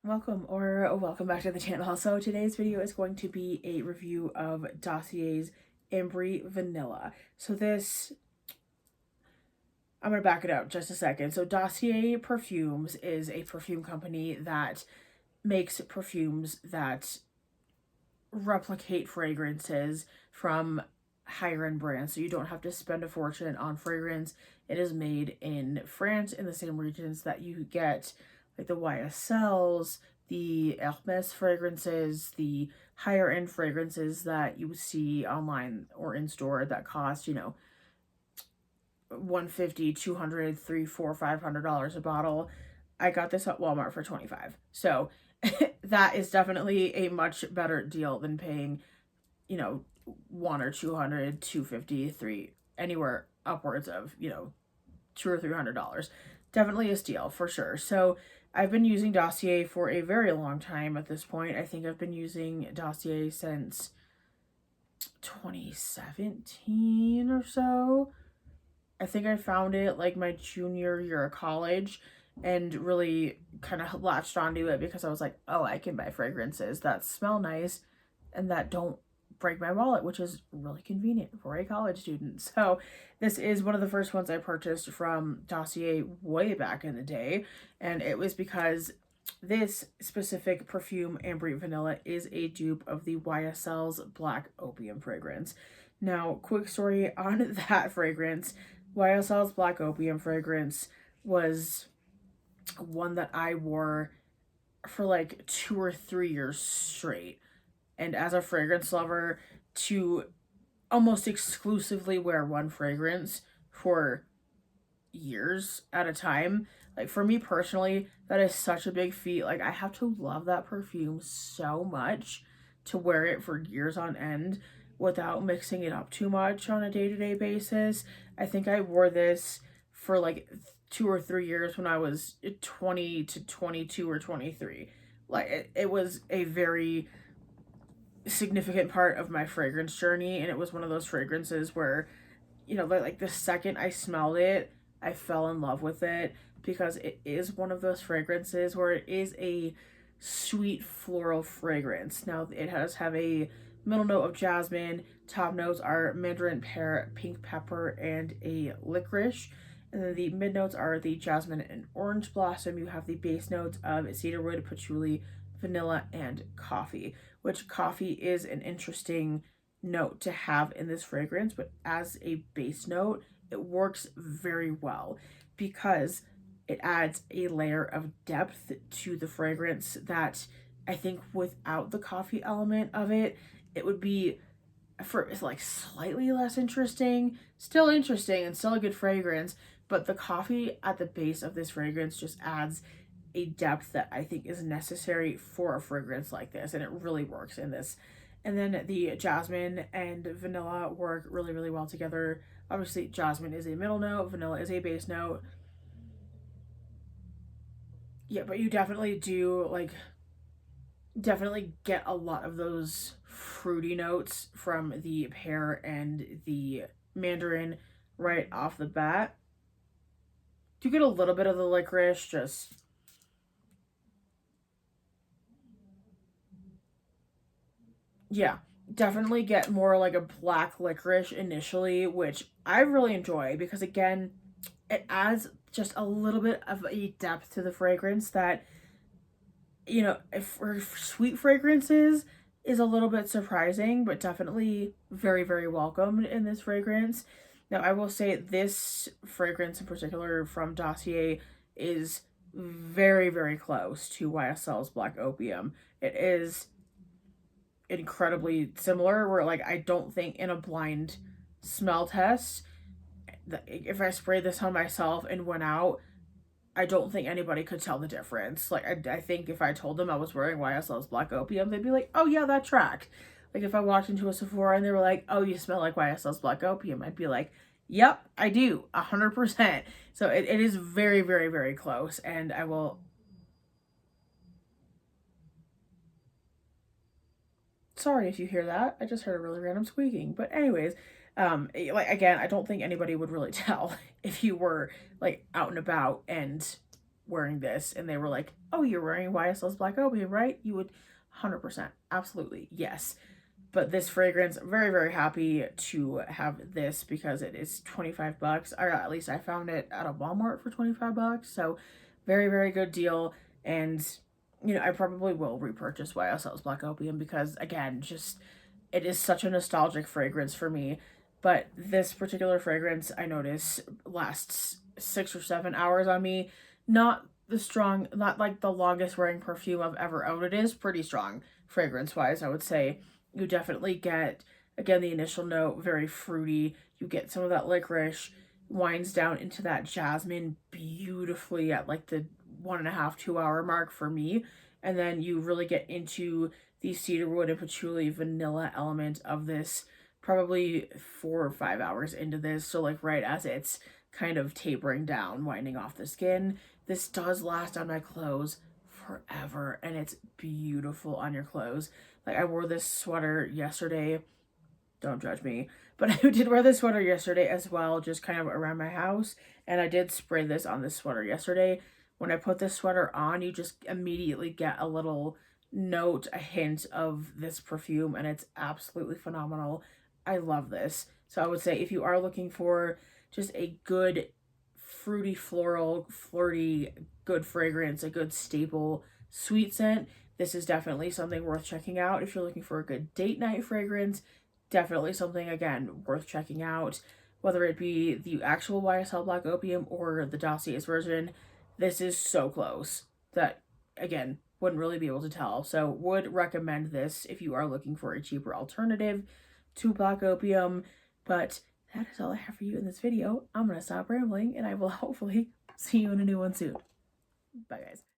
Welcome back to the channel. So today's video is going to be a review of Dossier's Ambery Vanilla. So I'm going to back it up just a second. So Dossier Perfumes is a perfume company that makes perfumes that replicate fragrances from higher end brands. So you don't have to spend a fortune on fragrance. It is made in France in the same regions that you get like the YSLs, the Hermes fragrances, the higher end fragrances that you see online or in store that cost, $150, $200, $300, $400, $500 a bottle. I got this at Walmart for $25. So that is definitely a much better deal than paying, one or 200, 250, three, anywhere upwards of, $200 or $300. Definitely a steal for sure. So I've been using Dossier for a very long time at this point. I think I've been using Dossier since 2017 or so. I think I found it like my junior year of college and really kind of latched onto it because I was like, oh, I can buy fragrances that smell nice and that don't break my wallet, which is really convenient for a college student. So this is one of the first ones I purchased from Dossier way back in the day, and it was because this specific perfume, Ambery Vanilla, is a dupe of the YSL's Black Opium fragrance. Now, quick story on that fragrance. YSL's Black Opium fragrance was one that I wore for like 2 or 3 years straight. And as a fragrance lover, to almost exclusively wear one fragrance for years at a time, like for me personally, that is such a big feat. Like I have to love that perfume so much to wear it for years on end without mixing it up too much on a day-to-day basis. I think I wore this for like 2 or 3 years when I was 20 to 22 or 23. Like it was a very significant part of my fragrance journey, and it was one of those fragrances where, like the second I smelled it, I fell in love with it because it is one of those fragrances where it is a sweet floral fragrance. Now it does have a middle note of jasmine, top notes are mandarin, pear, pink pepper, and a licorice. And then the mid notes are the jasmine and orange blossom. You have the base notes of cedarwood, patchouli, vanilla, and coffee, which coffee is an interesting note to have in this fragrance, but as a base note, it works very well because it adds a layer of depth to the fragrance that I think without the coffee element of it, it would be for like slightly less interesting, still interesting and still a good fragrance, but the coffee at the base of this fragrance just adds a depth that I think is necessary for a fragrance like this, and it really works in this. And then the jasmine and vanilla work really, really well together. Obviously, jasmine is a middle note, vanilla is a base note. Yeah, but you definitely get a lot of those fruity notes from the pear and the mandarin right off the bat. You get a little bit of the licorice, just yeah, definitely get more like a black licorice initially, which I really enjoy because again, it adds just a little bit of a depth to the fragrance that, if for sweet fragrances is a little bit surprising, but definitely very, very welcomed in this fragrance. Now, I will say this fragrance in particular from Dossier is very, very close to YSL's Black Opium. It is incredibly similar where like I don't think in a blind smell test if I sprayed this on myself and went out, I don't think anybody could tell the difference. Like I think if I told them I was wearing YSL's Black Opium, they'd be like, oh yeah, that tracked. Like if I walked into a Sephora and they were like, oh, you smell like YSL's Black Opium, I'd be like, yep, I do 100%. So it is very, very, very close. And I will, sorry if you hear that. I just heard a really random squeaking. But anyways, like again, I don't think anybody would really tell if you were like out and about and wearing this and they were like, oh, you're wearing YSL's Black Opium, right? You would 100%, absolutely, yes. But this fragrance, very, very happy to have this because it is 25 bucks. Or at least I found it at a Walmart for 25 bucks. So very, very good deal. And, you know, I probably will repurchase YSL's Black Opium because, again, just it is such a nostalgic fragrance for me. But this particular fragrance, I notice, lasts 6 or 7 hours on me. Not the strong, not like the longest wearing perfume I've ever owned. It is pretty strong fragrance wise, I would say. You definitely get, again, the initial note, very fruity. You get some of that licorice, winds down into that jasmine beautifully at like the 1.5, 2 hour mark for me. And then you really get into the cedarwood and patchouli vanilla element of this probably 4 or 5 hours into this. So like right as it's kind of tapering down, winding off the skin. This does last on my clothes forever and it's beautiful on your clothes. Like I wore this sweater yesterday. Don't judge me. But I did wear this sweater yesterday as well, just kind of around my house. And I did spray this on this sweater yesterday. When I put this sweater on, you just immediately get a little note, a hint of this perfume. And it's absolutely phenomenal. I love this. So I would say if you are looking for just a good fruity, floral, flirty, good fragrance, a good staple sweet scent, this is definitely something worth checking out. If you're looking for a good date night fragrance, definitely something, again, worth checking out. Whether it be the actual YSL Black Opium or the Dossier's version, this is so close that, again, wouldn't really be able to tell. So would recommend this if you are looking for a cheaper alternative to Black Opium. But that is all I have for you in this video. I'm going to stop rambling and I will hopefully see you in a new one soon. Bye, guys.